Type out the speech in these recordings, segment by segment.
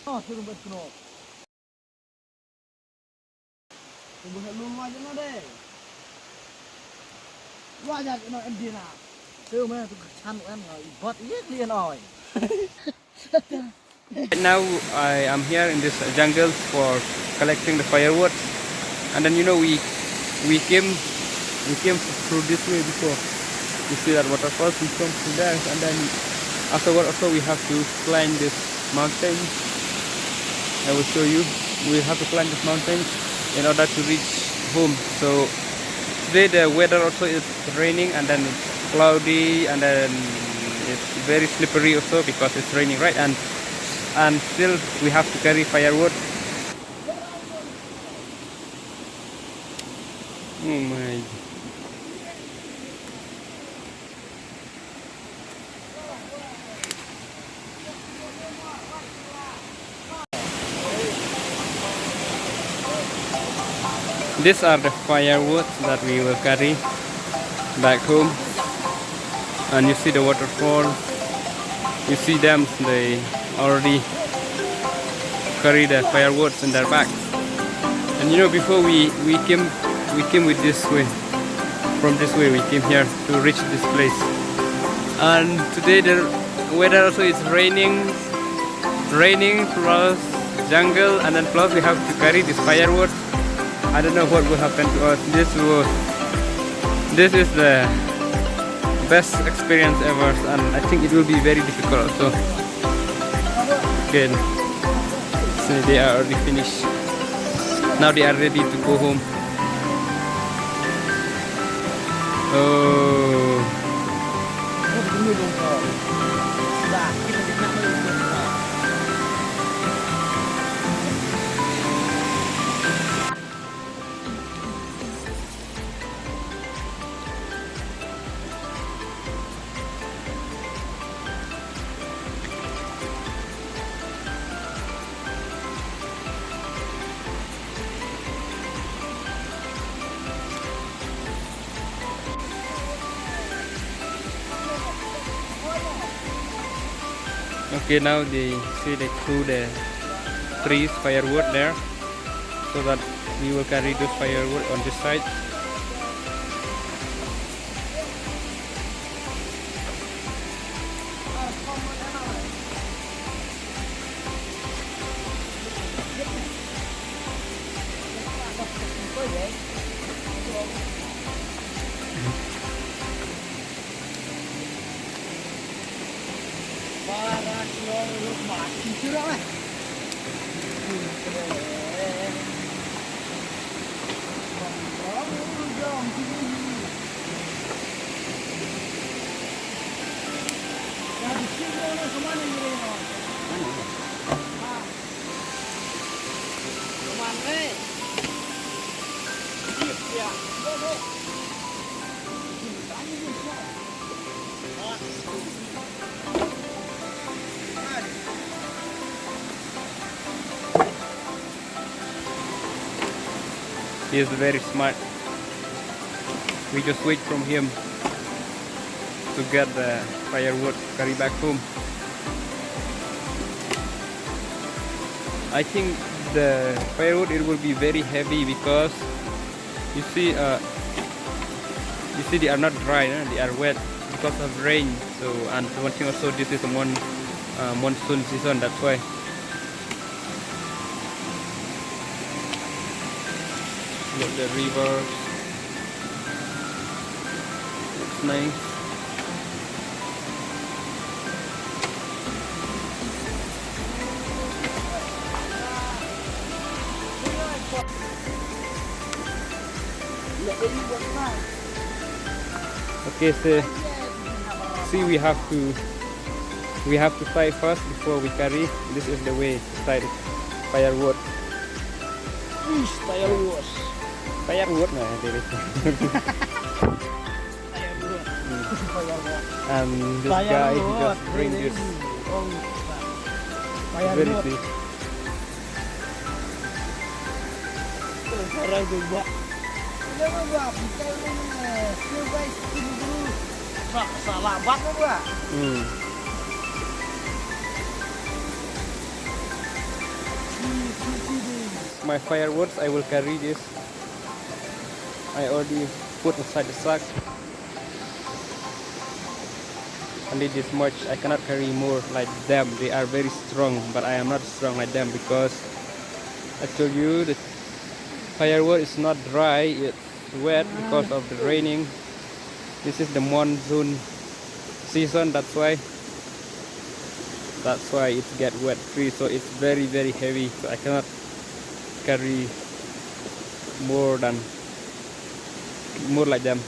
Oh, turun buat kena. Tunggu lu aja no deh. Lu aja no em dia nak. Teu mah tu chan em bot iya clean oi. Now I am here in this jungle for collecting the firewood, and then we came through this way before. You see that waterfall, we come through there, and then afterward also we have to climb this mountain. I will show you. We have to climb this mountain in order to reach home. So today the weather also is raining, and then it's cloudy, and then it's very slippery also because it's raining, right? And still we have to carry firewood. Oh my. These are the firewood that we will carry back home. And you see the waterfall. You see them, they already carry the firewoods in their back. And before we came with this way. From this way we came here to reach this place. And today the weather also is raining plus jungle, and then plus we have to carry this firewood. I don't know what will happen to us. This is the best experience ever, and I think it will be very difficult. So again, so they are already finished. Now they are ready to go home. Oh. Okay, now they threw the trees firewood there, so that we will carry those firewood on this side. He is very smart. We just wait from him to get the firewood carry back home. I think the firewood, it will be very heavy because you see they are not dry, they are wet because of rain. So, and one thing also, this is a monsoon season, that's why. Look, the river, it's nice. Okay, so see, we have to tie first before we carry. This is the way to tie firewood. Firewood. Firewood nah, this. And this guy, he just bring this. Where is this? Salah banget gua. my firewoods. I will carry this. I already put inside the sack. Only this much. I cannot carry more like them. They are very strong, but I am not strong like them because I told you the firewood is not dry. It's wet because of the raining. This is the monsoon season. That's why it get wet tree. So it's very heavy. So I cannot carry more like them.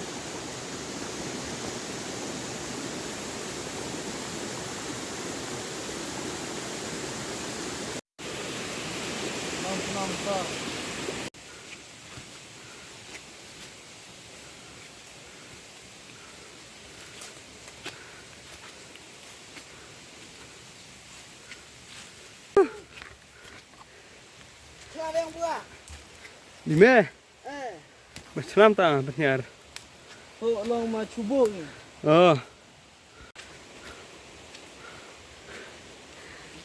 Di mana? Macam tak benar? Oh, long ma chubuk ni. Oh,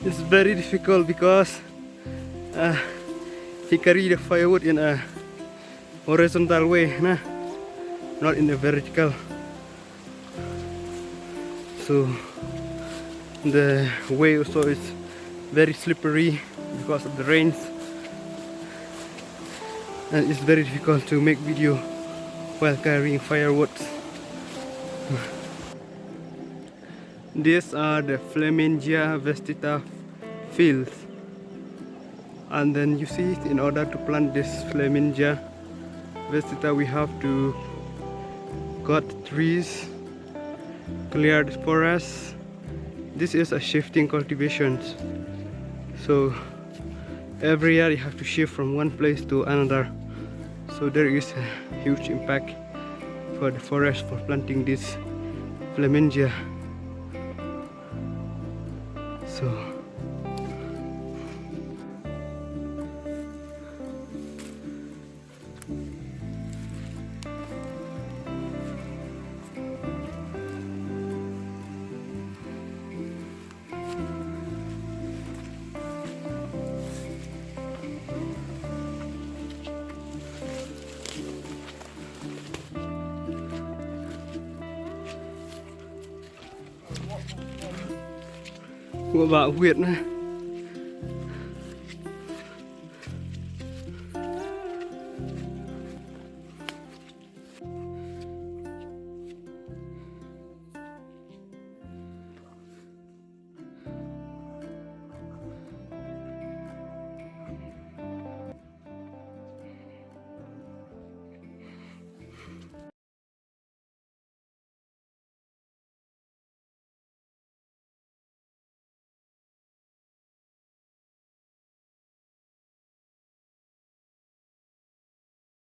it's very difficult because he carry the firewood in a horizontal way, nah, not in a vertical. So the way also is very slippery because of the rains, and it's very difficult to make video while carrying firewood. These are the Flamingia vestita fields, and then you see, in order to plant this Flamingia vestita, we have to cut trees, clear the forest. This is a shifting cultivation, so every year you have to shift from one place to another. So there is a huge impact for the forest for planting this Flamingia. So what about Việt nữa?